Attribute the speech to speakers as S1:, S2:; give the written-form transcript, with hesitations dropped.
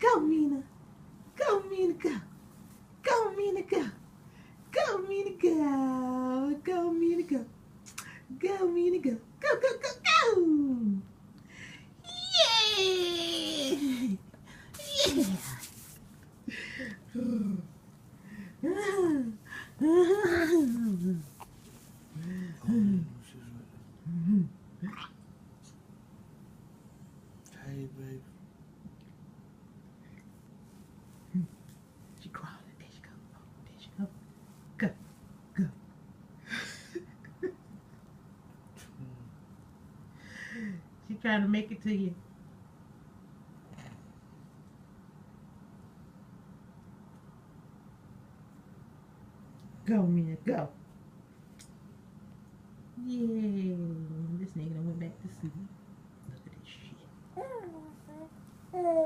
S1: Go, Mina. Go, Mina, go. Go, Mina, go. Go, Mina, go. Go, Mina, go. Go, Mina, go. Go, go, go, go. Yeah. Yeah.
S2: Hey, baby.
S1: She crawling. There she go. Oh, there she go. Go. Go. She trying to make it to you. Go, Mina, go. Yay. This nigga done went back to sleep.